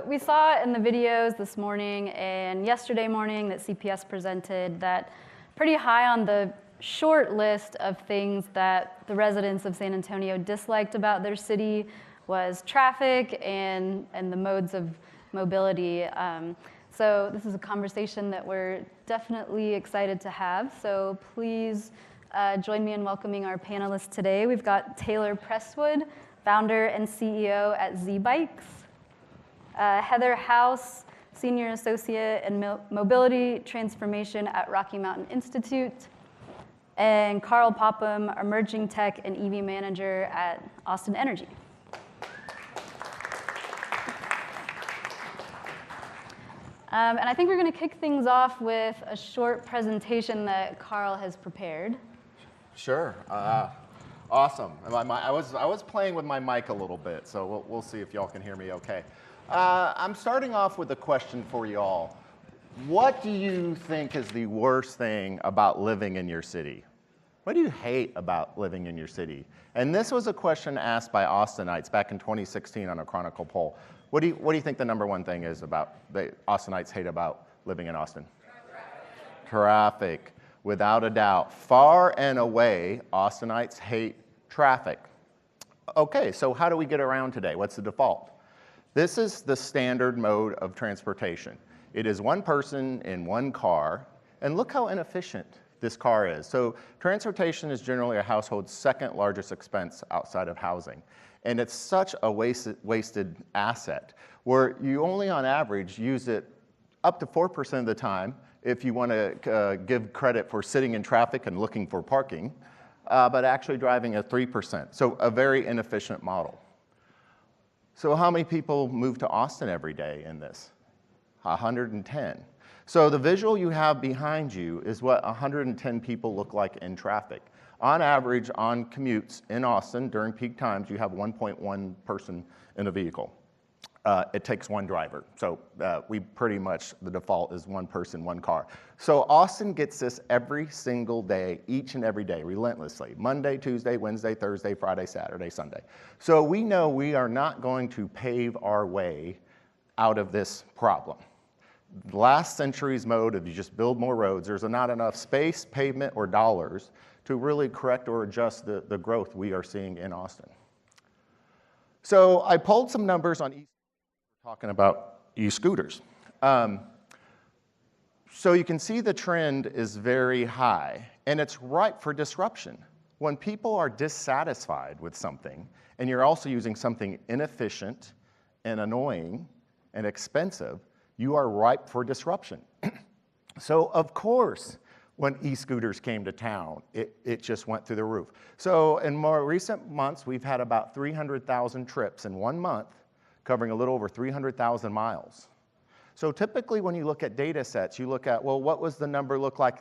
we saw in the videos this morning and yesterday morning that CPS presented that pretty high on the short list of things that the residents of San Antonio disliked about their city was traffic and the modes of mobility. So this is a conversation that we're definitely excited to have. So please join me in welcoming our panelists today. We've got Taylor Presswood, founder and CEO at Z-Bikes. Heather House, Senior Associate in Mobility Transformation at Rocky Mountain Institute. And Carl Popham, Emerging Tech and EV Manager at Austin Energy. And I think we're going to kick things off with a short presentation that Carl has prepared. Sure. Awesome. I was playing with my mic a little bit, so we'll see if y'all can hear me okay. I'm starting off with a question for y'all. What do you think is the worst thing about living in your city? What do you hate about living in your city? And this was a question asked by Austinites back in 2016 on a Chronicle poll. What do you think the number one thing is about the Austinites hate about living in Austin? Traffic, without a doubt. Far and away, Austinites hate traffic. Okay, so how do we get around today? What's the default? This is the standard mode of transportation. It is one person in one car, and look how inefficient this car is. So transportation is generally a household's second largest expense outside of housing. And it's such a wasted asset where you only on average use it up to 4% of the time if you want to give credit for sitting in traffic and looking for parking, but actually driving at 3%. So a very inefficient model. So how many people move to Austin every day in this? 110. So the visual you have behind you is what 110 people look like in traffic. On average, on commutes in Austin during peak times, you have 1.1 person in a vehicle. It takes one driver. So we pretty much, the default is one person, one car. So Austin gets this every single day, each and every day, relentlessly. Monday, Tuesday, Wednesday, Thursday, Friday, Saturday, Sunday. So we know we are not going to pave our way out of this problem. Last century's mode of you just build more roads, there's not enough space, pavement, or dollars to really correct or adjust the growth we are seeing in Austin. So I pulled some numbers on talking about e-scooters. So you can see the trend is very high, and it's ripe for disruption. When people are dissatisfied with something, and you're also using something inefficient and annoying and expensive, you are ripe for disruption. So of course, when e-scooters came to town, it just went through the roof. So in more recent months, we've had about 300,000 trips in 1 month, covering a little over 300,000 miles. So typically when you look at data sets, you look at, well, what was the number look like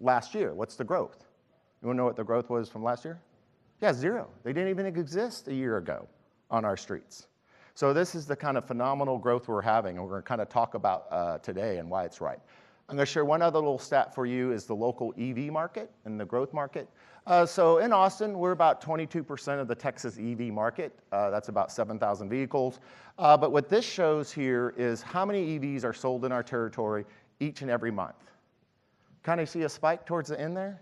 last year? What's the growth? You wanna know what the growth was from last year? Yeah, 0. They didn't even exist a year ago on our streets. So this is the kind of phenomenal growth we're having, and we're gonna kind of talk about today and why it's right. I'm gonna share one other little stat for you is the local EV market and the growth market. So in Austin, we're about 22% of the Texas EV market. That's about 7,000 vehicles. But what this shows here is how many EVs are sold in our territory each and every month. Kind of see a spike towards the end there?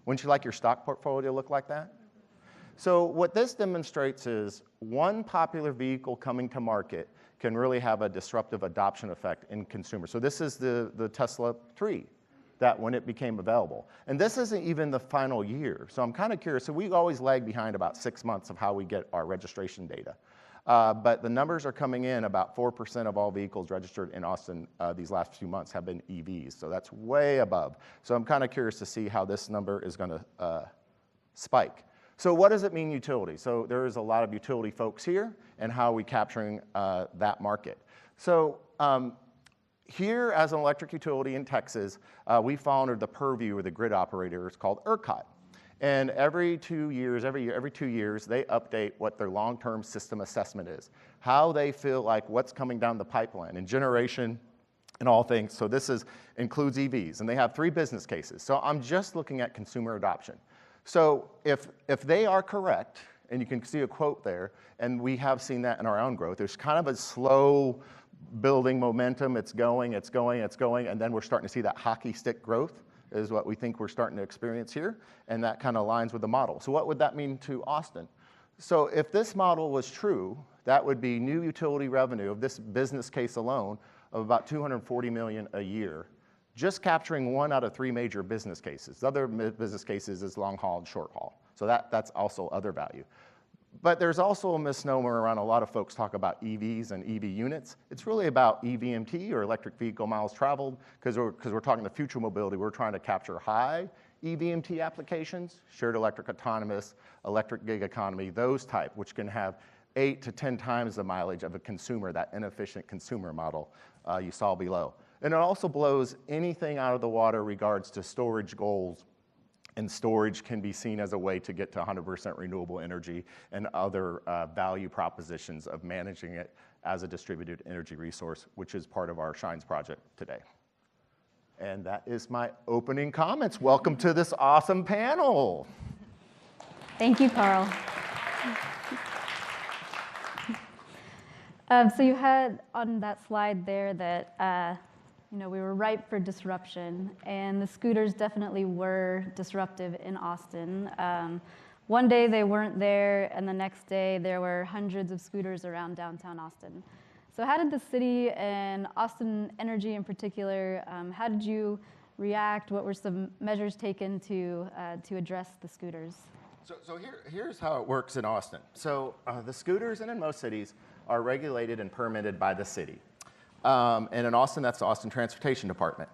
Wouldn't you like your stock portfolio to look like that? So what this demonstrates is one popular vehicle coming to market can really have a disruptive adoption effect in consumers. So this is the Tesla 3, that when it became available. And this isn't even the final year. So I'm kind of curious. So we always lag behind about 6 months of how we get our registration data. But the numbers are coming in, about 4% of all vehicles registered in Austin these last few months have been EVs. So that's way above. So I'm kind of curious to see how this number is going to spike. So what does it mean utility? So there is a lot of utility folks here, and how are we capturing that market? So here as an electric utility in Texas, we fall under the purview of the grid operator. It's called ERCOT. And every 2 years, every 2 years, they update what their long-term system assessment is, how they feel like what's coming down the pipeline in generation and all things. So this includes EVs, and they have 3 business cases. So I'm just looking at consumer adoption. So if they are correct, and you can see a quote there, and we have seen that in our own growth, there's kind of a slow building momentum. It's going, and then we're starting to see that hockey stick growth is what we think we're starting to experience here, and that kind of aligns with the model. So what would that mean to Austin? So if this model was true, that would be new utility revenue of this business case alone of about $240 million a year, just capturing 1 out of 3 major business cases. The other business cases is long haul and short haul. So that's also other value. But there's also a misnomer around a lot of folks talk about EVs and EV units. It's really about EVMT, or electric vehicle miles traveled, because we're talking the future mobility. We're trying to capture high EVMT applications, shared electric autonomous, electric gig economy, those type, which can have 8 to 10 times the mileage of a consumer, that inefficient consumer model you saw below. And it also blows anything out of the water regards to storage goals. And storage can be seen as a way to get to 100% renewable energy and other value propositions of managing it as a distributed energy resource, which is part of our Shines project today. And that is my opening comments. Welcome to this awesome panel. Thank you, Carl. So you had on that slide there that we were ripe for disruption, and the scooters definitely were disruptive in Austin. One day they weren't there, and the next day there were hundreds of scooters around downtown Austin. So how did the city and Austin Energy in particular, how did you react? What were some measures taken to address the scooters? So here's how it works in Austin. So the scooters, and in most cities, are regulated and permitted by the city. And in Austin, that's the Austin Transportation Department.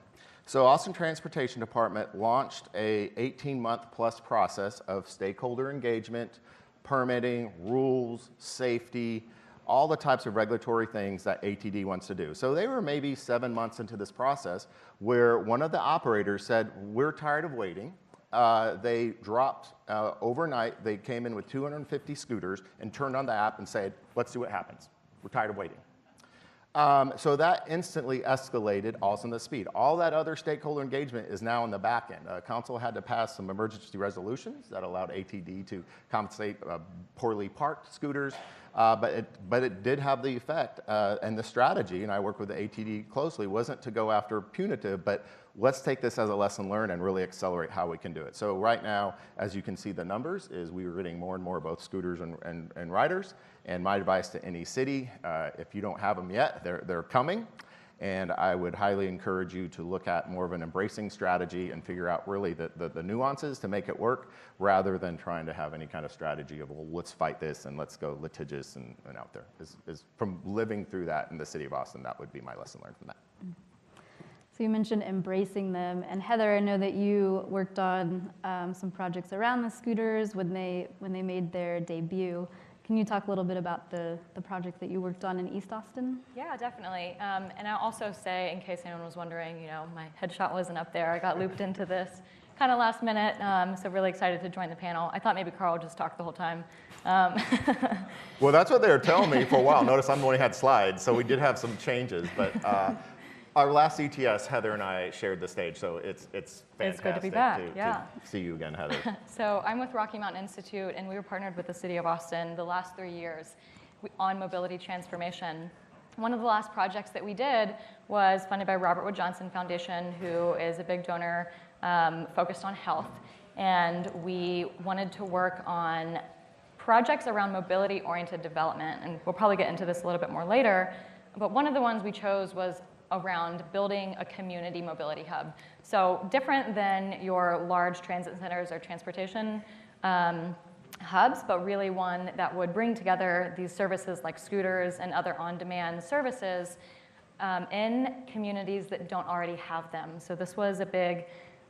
So Austin Transportation Department launched a 18-month plus process of stakeholder engagement, permitting, rules, safety, all the types of regulatory things that ATD wants to do. So they were maybe 7 months into this process where one of the operators said, we're tired of waiting. They dropped overnight, they came in with 250 scooters and turned on the app and said, let's see what happens. We're tired of waiting. So that instantly escalated also the speed. All that other stakeholder engagement is now in the back end. Council had to pass some emergency resolutions that allowed ATD to compensate poorly parked scooters, but it did have the effect, and the strategy, and I work with the ATD closely, wasn't to go after punitive, but let's take this as a lesson learned and really accelerate how we can do it. So right now, as you can see the numbers, is we are getting more and more both scooters and riders. And my advice to any city, if you don't have them yet, they're coming. And I would highly encourage you to look at more of an embracing strategy and figure out really the nuances to make it work, rather than trying to have any kind of strategy of, well, let's fight this and let's go litigious and out there. Is from living through that in the city of Austin, that would be my lesson learned from that. So you mentioned embracing them, and Heather, I know that you worked on some projects around the scooters when they made their debut. Can you talk a little bit about the project that you worked on in East Austin? Yeah, definitely. And I'll also say, in case anyone was wondering, my headshot wasn't up there. I got looped into this kind of last minute, so really excited to join the panel. I thought maybe Carl would just talk the whole time. Well, that's what they were telling me for a while. Notice I'm the one who had slides, so we did have some changes. But our last ETS, Heather and I shared the stage, so it's fantastic. It's good to be back, to see you again, Heather. So I'm with Rocky Mountain Institute, and we were partnered with the City of Austin the last 3 years on mobility transformation. One of the last projects that we did was funded by Robert Wood Johnson Foundation, who is a big donor focused on health. And we wanted to work on projects around mobility-oriented development, and we'll probably get into this a little bit more later. But one of the ones we chose was around building a community mobility hub. So different than your large transit centers or transportation hubs, but really one that would bring together these services like scooters and other on-demand services in communities that don't already have them. So this was a big,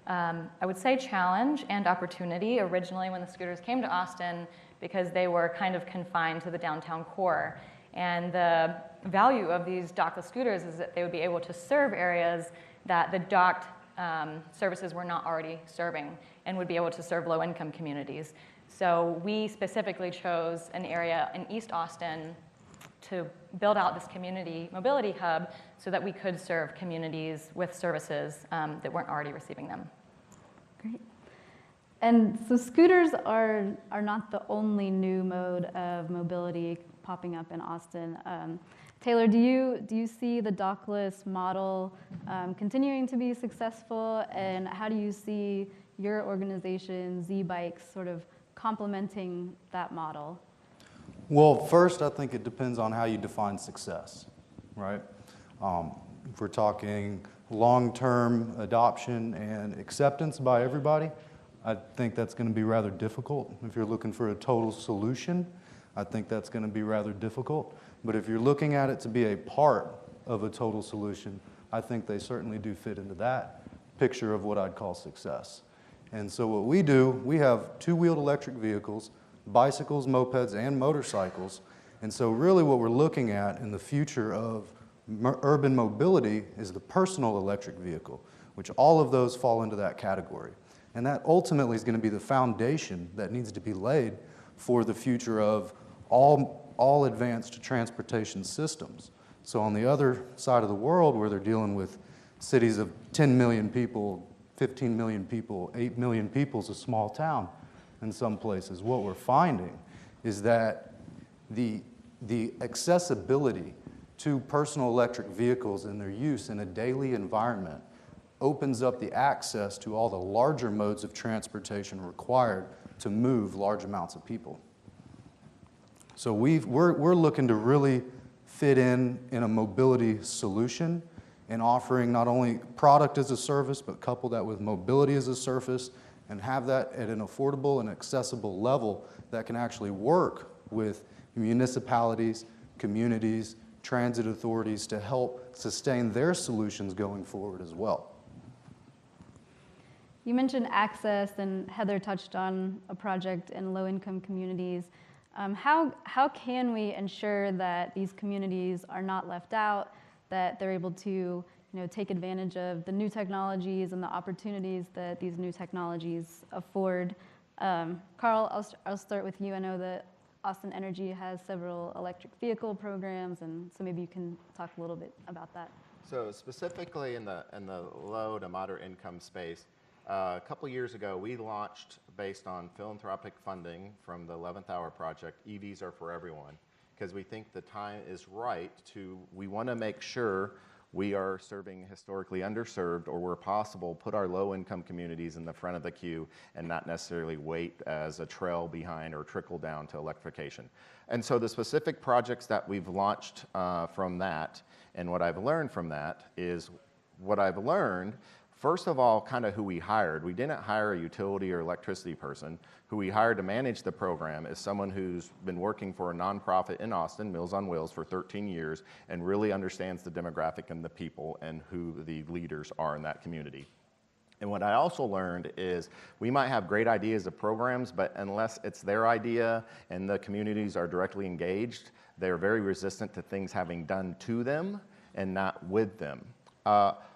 I would say, challenge and opportunity originally when the scooters came to Austin, because they were kind of confined to the downtown core. And the value of these dockless scooters is that they would be able to serve areas that the docked services were not already serving, and would be able to serve low-income communities. So we specifically chose an area in East Austin to build out this community mobility hub so that we could serve communities with services that weren't already receiving them. Great. And so scooters are not the only new mode of mobility popping up in Austin. Taylor, do you see the dockless model continuing to be successful, and how do you see your organization, Z-Bikes, sort of complementing that model? Well, first, I think it depends on how you define success, right? If we're talking long-term adoption and acceptance by everybody, I think that's going to be rather difficult. If you're looking for a total solution, I think that's going to be rather difficult. But if you're looking at it to be a part of a total solution, I think they certainly do fit into that picture of what I'd call success. And so what we do, we have two-wheeled electric vehicles, bicycles, mopeds, and motorcycles. And so really what we're looking at in the future of urban mobility is the personal electric vehicle, which all of those fall into that category. And that ultimately is going to be the foundation that needs to be laid for the future of all advanced transportation systems. So on the other side of the world, where they're dealing with cities of 10 million people, 15 million people, 8 million people is a small town in some places. What we're finding is that the accessibility to personal electric vehicles and their use in a daily environment opens up the access to all the larger modes of transportation required to move large amounts of people. So we're looking to really fit in a mobility solution and offering not only product as a service, but couple that with mobility as a service and have that at an affordable and accessible level that can actually work with municipalities, communities, transit authorities to help sustain their solutions going forward as well. You mentioned access, and Heather touched on a project in low-income communities. How can we ensure that these communities are not left out, that they're able to take advantage of the new technologies and the opportunities that these new technologies afford? Carl, I'll start with you. I know that Austin Energy has several electric vehicle programs, and so maybe you can talk a little bit about that. So specifically in the low to moderate income space, a couple years ago, we launched, based on philanthropic funding from the 11th Hour Project, EVs are for everyone, because we think the time is right we want to make sure we are serving historically underserved, or where possible, put our low-income communities in the front of the queue and not necessarily wait as a trail behind or trickle down to electrification. And so the specific projects that we've launched from that, and what I've learned from that is first of all, kind of who we hired. We didn't hire a utility or electricity person. Who we hired to manage the program is someone who's been working for a nonprofit in Austin, Meals on Wheels, for 13 years and really understands the demographic and the people and who the leaders are in that community. And what I also learned is we might have great ideas of programs, but unless it's their idea and the communities are directly engaged, they're very resistant to things having done to them and not with them.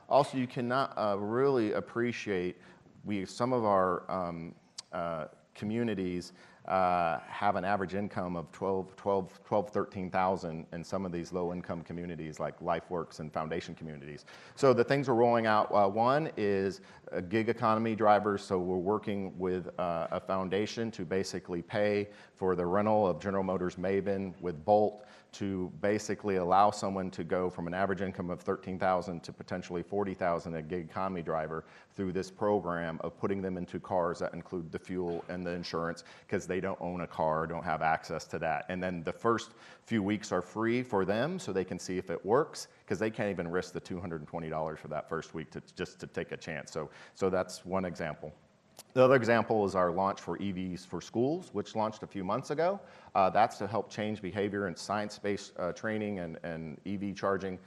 Also, you cannot really appreciate, some of our communities have an average income of $13,000 in some of these low-income communities like LifeWorks and Foundation communities. So the things we're rolling out, one is gig economy drivers. So we're working with a foundation to basically pay for the rental of General Motors Maven with Bolt to basically allow someone to go from an average income of $13,000 to potentially $40,000 a gig economy driver through this program of putting them into cars that include the fuel and the insurance, because they don't own a car, don't have access to that. And then the first few weeks are free for them so they can see if it works, because they can't even risk the $220 for that first week just to take a chance. So that's one example. The other example is our launch for EVs for schools, which launched a few months ago. That's to help change behavior and science-based training and EV charging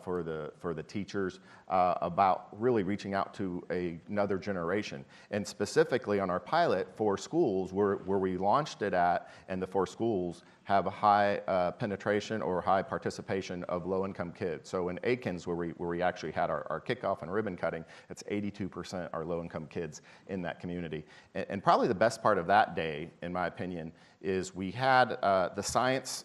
for the teachers about really reaching out to another generation. And specifically on our pilot for schools, where we launched it at, and the 4 schools have a high penetration or high participation of low-income kids. So in Aikens, where we actually had our kickoff and ribbon cutting, it's 82% are low-income kids in that community. And probably the best part of that day, in my opinion, is we had the science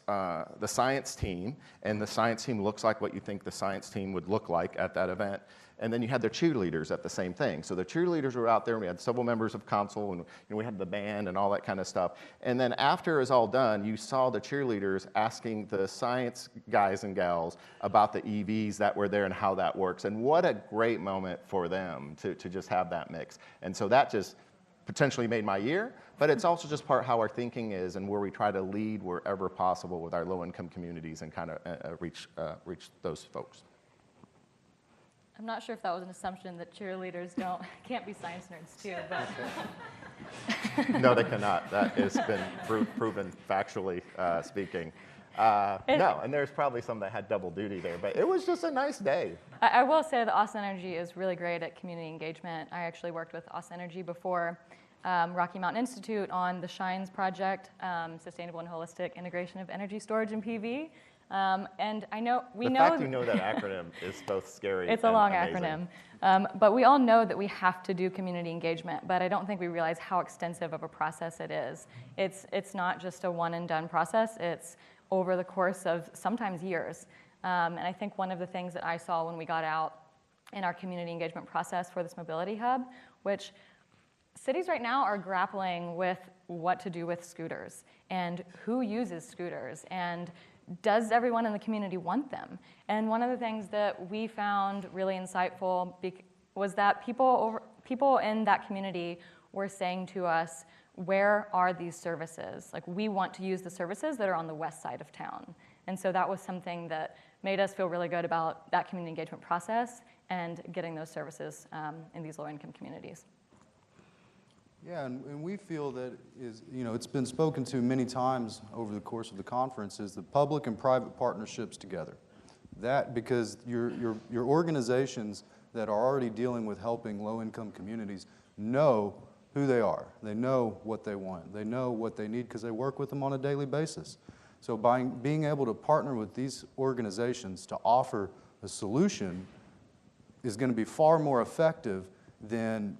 team, and the science team looks like what you think the science team would look like at that event. And then you had the cheerleaders at the same thing. So the cheerleaders were out there, and we had several members of council, and we had the band and all that kind of stuff. And then after it was all done, you saw the cheerleaders asking the science guys and gals about the EVs that were there and how that works. And what a great moment for them to just have that mix. And so that just potentially made my year, but it's also just part how our thinking is and where we try to lead wherever possible with our low-income communities and kind of reach those folks. I'm not sure if that was an assumption that cheerleaders can't be science nerds too, but No, they cannot. That has been proven factually speaking. No, and there's probably some that had double duty there, but it was just a nice day. I will say that Austin Energy is really great at community engagement. I actually worked with Austin Energy before Rocky Mountain Institute on the SHINES project, Sustainable and Holistic Integration of Energy Storage and PV. And I know we know the fact you know that acronym is both scary. It's a long amazing. acronym, but we all know that we have to do community engagement. But I don't think we realize how extensive of a process it is. It's not just a one and done process. It's over the course of sometimes years. And I think one of the things that I saw when we got out in our community engagement process for this mobility hub, which cities right now are grappling with what to do with scooters and who uses scooters and does everyone in the community want them? And one of the things that we found really insightful was that people in that community were saying to us, where are these services? Like, we want to use the services that are on the west side of town. And so that was something that made us feel really good about that community engagement process and getting those services in these low-income communities. Yeah, and we feel that it's been spoken to many times over the course of the conference, is the public and private partnerships together. That, because your organizations that are already dealing with helping low-income communities know who they are. They know what they want. They know what they need because they work with them on a daily basis. So by being able to partner with these organizations to offer a solution is going to be far more effective than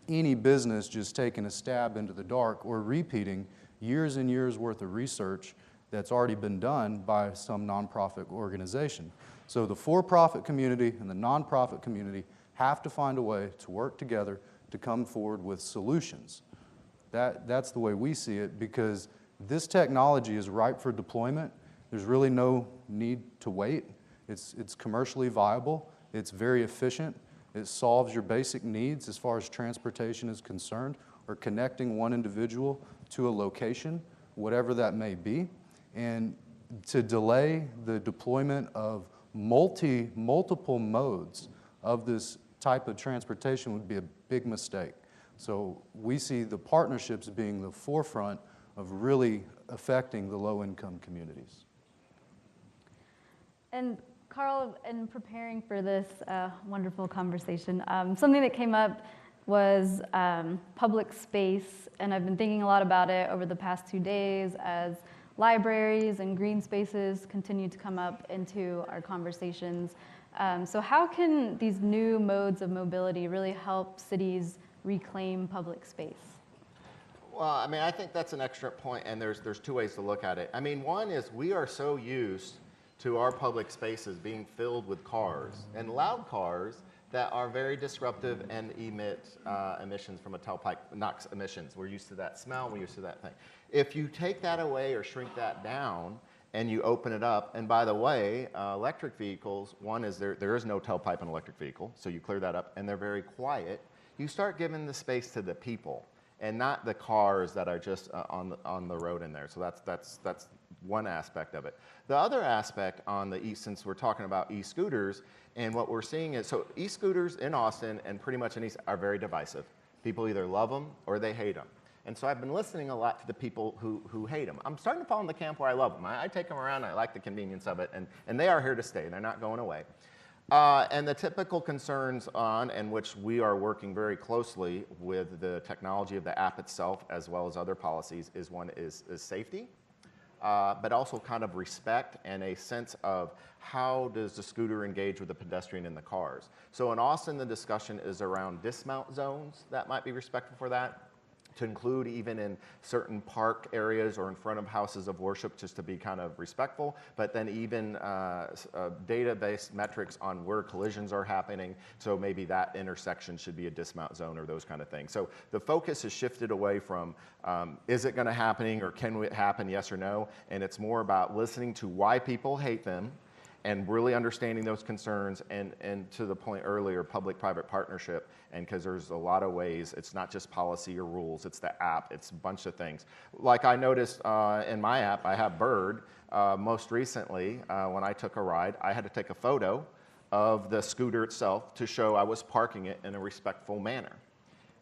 any business just taking a stab into the dark or repeating years and years worth of research that's already been done by some nonprofit organization. So the for-profit community and the nonprofit community have to find a way to work together to come forward with solutions. That's the way we see it, because this technology is ripe for deployment. There's really no need to wait. It's commercially viable. It's very efficient. It solves your basic needs as far as transportation is concerned, or connecting one individual to a location, whatever that may be. And to delay the deployment of multiple modes of this type of transportation would be a big mistake. So we see the partnerships being the forefront of really affecting the low-income communities. And Carl, in preparing for this wonderful conversation, something that came up was public space, and I've been thinking a lot about it over the past 2 days as libraries and green spaces continue to come up into our conversations. So how can these new modes of mobility really help cities reclaim public space? Well, I mean, I think that's an excellent point, and there's two ways to look at it. I mean, one is we are so used to our public spaces being filled with cars, and loud cars that are very disruptive and emit emissions from a tailpipe, NOx emissions. We're used to that smell, we're used to that thing. If you take that away or shrink that down and you open it up, and by the way, electric vehicles, one is there is no tailpipe in an electric vehicle, so you clear that up, and they're very quiet. You start giving the space to the people and not the cars that are just on the road in there. So that's one aspect of it. The other aspect on the since we're talking about e-scooters, and what we're seeing is, so e-scooters in Austin and pretty much in East are very divisive. People either love them or they hate them. And so I've been listening a lot to the people who hate them. I'm starting to fall in the camp where I love them. I take them around, I like the convenience of it, and they are here to stay. They're not going away. And the typical concerns on, and which we are working very closely with the technology of the app itself, as well as other policies, is one is safety, but also kind of respect and a sense of how does the scooter engage with the pedestrian in the cars. So in Austin, the discussion is around dismount zones that might be respectful for that. to include even in certain park areas or in front of houses of worship, just to be kind of respectful, but then even database metrics on where collisions are happening, so maybe that intersection should be a dismount zone or those kind of things. So the focus has shifted away from is it going to happen or can it happen, yes or no, and it's more about listening to why people hate them, and really understanding those concerns, and to the point earlier, public-private partnership, and because there's a lot of ways, it's not just policy or rules, it's the app, it's a bunch of things. Like I noticed in my app, I have Bird. Most recently, when I took a ride, I had to take a photo of the scooter itself to show I was parking it in a respectful manner.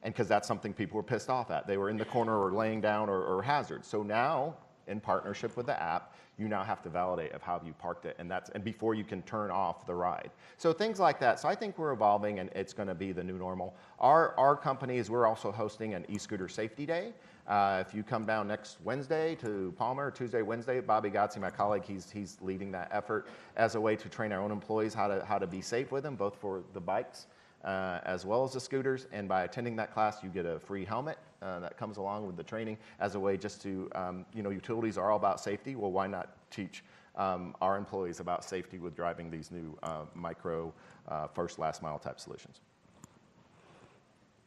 And because that's something people were pissed off at. They were in the corner or laying down or hazard. So now, in partnership with the app, you now have to validate of how you parked it, and before you can turn off the ride. So things like that. So I think we're evolving, and it's going to be the new normal. Our company is, we're also hosting an e-scooter safety day. If you come down next Wednesday to Palmer, Tuesday, Wednesday, Bobby Gotzi, my colleague, he's leading that effort as a way to train our own employees how to be safe with them, both for the bikes as well as the scooters. And by attending that class, you get a free helmet that comes along with the training as a way just to, utilities are all about safety. Well, why not teach our employees about safety with driving these new micro first, last mile type solutions?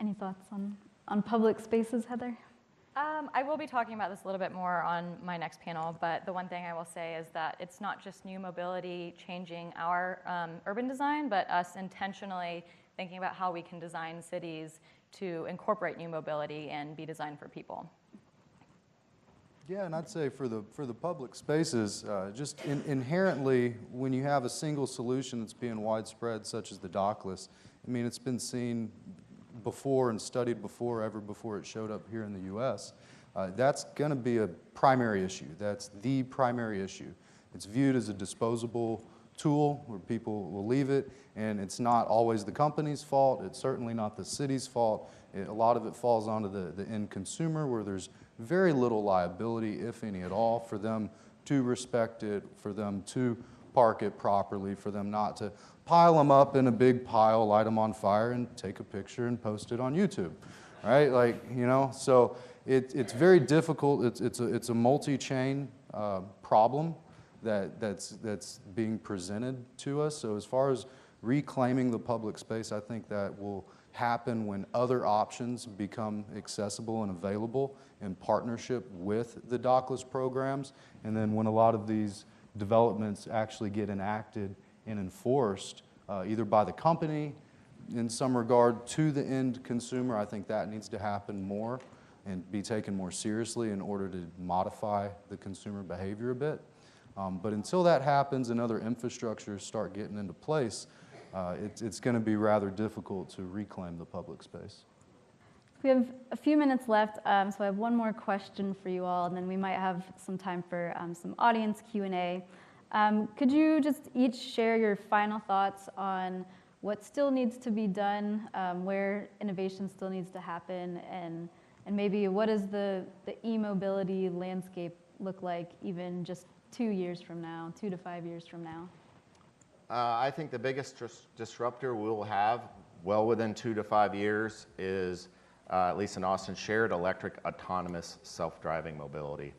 Any thoughts on public spaces, Heather? I will be talking about this a little bit more on my next panel, but the one thing I will say is that it's not just new mobility changing our urban design, but us intentionally thinking about how we can design cities to incorporate new mobility and be designed for people. Yeah, and I'd say for the public spaces, just inherently, when you have a single solution that's being widespread, such as the dockless, I mean, it's been seen before and studied before it showed up here in the U.S. That's going to be a primary issue. That's the primary issue. It's viewed as a disposable tool where people will leave it, and it's not always the company's fault. It's certainly not the city's fault. A lot of it falls onto the end consumer, where there's very little liability, if any at all, for them to respect it, for them to park it properly, for them not to pile them up in a big pile, light them on fire, and take a picture and post it on YouTube, right? So it's very difficult. It's a multi-chain problem that's being presented to us. So as far as reclaiming the public space, I think that will happen when other options become accessible and available in partnership with the dockless programs, and then when a lot of these developments actually get enacted and enforced, either by the company in some regard to the end consumer. I think that needs to happen more and be taken more seriously in order to modify the consumer behavior a bit. But until that happens and other infrastructures start getting into place, it's going to be rather difficult to reclaim the public space. We have a few minutes left, so I have one more question for you all, and then we might have some time for some audience Q&A. Could you just each share your final thoughts on what still needs to be done, where innovation still needs to happen, and maybe what does the e-mobility landscape look like even just 2 years from now, 2 to 5 years from now? I think the biggest disruptor we'll have well within 2 to 5 years is, at least in Austin, shared electric autonomous self-driving mobility.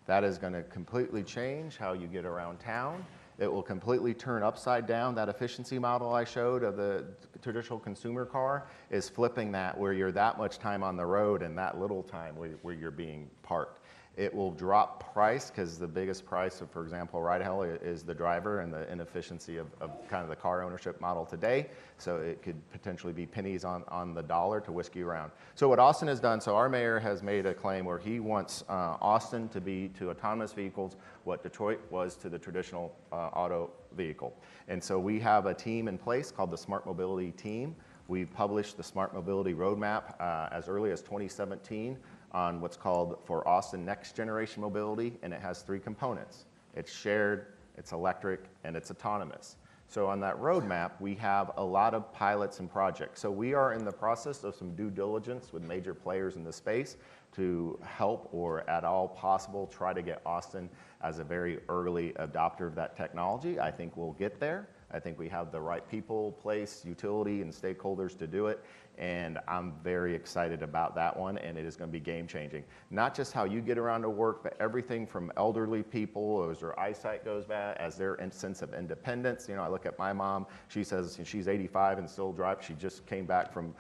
That is going to completely change how you get around town. It will completely turn upside down that efficiency model I showed of the traditional consumer car, is flipping that where you're that much time on the road and that little time where you're being parked. It will drop price because the biggest price of, for example, ride hail is the driver and the inefficiency of kind of the car ownership model today. So it could potentially be pennies on the dollar to whisk you around. So what Austin has done, so our mayor has made a claim where he wants Austin to be to autonomous vehicles what Detroit was to the traditional auto vehicle. And so we have a team in place called the Smart Mobility Team. We published the Smart Mobility Roadmap as early as 2017. On what's called for Austin Next Generation Mobility, and it has 3 components. It's shared, it's electric, and it's autonomous. So on that roadmap, we have a lot of pilots and projects. So we are in the process of some due diligence with major players in the space to help, or at all possible, try to get Austin as a very early adopter of that technology. I think we'll get there. I think we have the right people, place, utility, and stakeholders to do it. And I'm very excited about that one, and it is going to be game changing. Not just how you get around to work, but everything from elderly people as their eyesight goes bad, as their sense of independence. You know, I look at my mom, she says she's 85 and still drives. She just came back from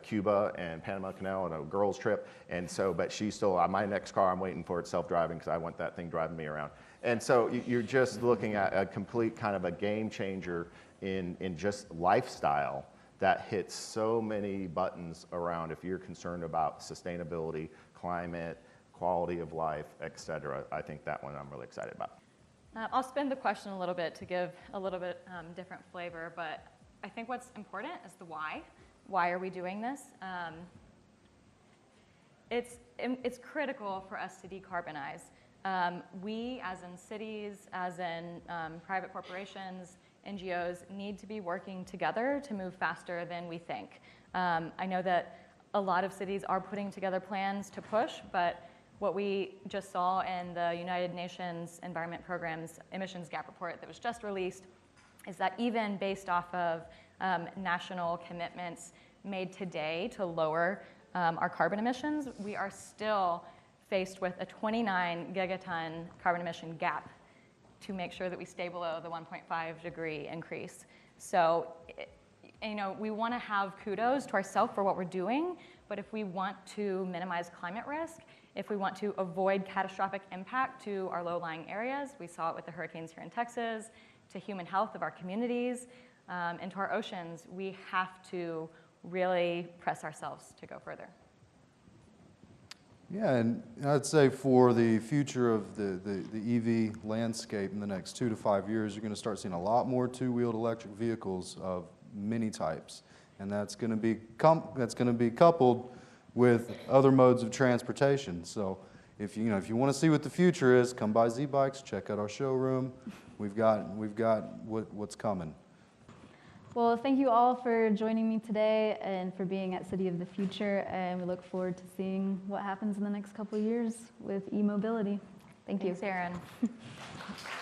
Cuba and Panama Canal on a girls trip. And so, but she's still, my next car, I'm waiting for it self-driving because I want that thing driving me around. And so you're just looking at a complete kind of a game changer in just lifestyle that hits so many buttons around if you're concerned about sustainability, climate, quality of life, et cetera. I think that one I'm really excited about. I'll spin the question a little bit to give a little bit different flavor, but I think what's important is the why. Why are we doing this? It's critical for us to decarbonize. We, as in cities, as in private corporations, NGOs, need to be working together to move faster than we think. I know that a lot of cities are putting together plans to push, but what we just saw in the United Nations Environment Programme's emissions gap report that was just released is that even based off of national commitments made today to lower our carbon emissions, we are still faced with a 29 gigaton carbon emission gap to make sure that we stay below the 1.5 degree increase. So, you know, we want to have kudos to ourselves for what we're doing, but if we want to minimize climate risk, if we want to avoid catastrophic impact to our low-lying areas, we saw it with the hurricanes here in Texas, to human health of our communities, and to our oceans, we have to really press ourselves to go further. Yeah, and I'd say for the future of the EV landscape in the next 2 to 5 years, you're going to start seeing a lot more two-wheeled electric vehicles of many types, and that's going to be coupled with other modes of transportation. So, if you want to see what the future is, come by Z-Bikes, check out our showroom. We've got what's coming. Well, thank you all for joining me today and for being at City of the Future, and we look forward to seeing what happens in the next couple of years with e-mobility. Thank you. Thanks, Erin.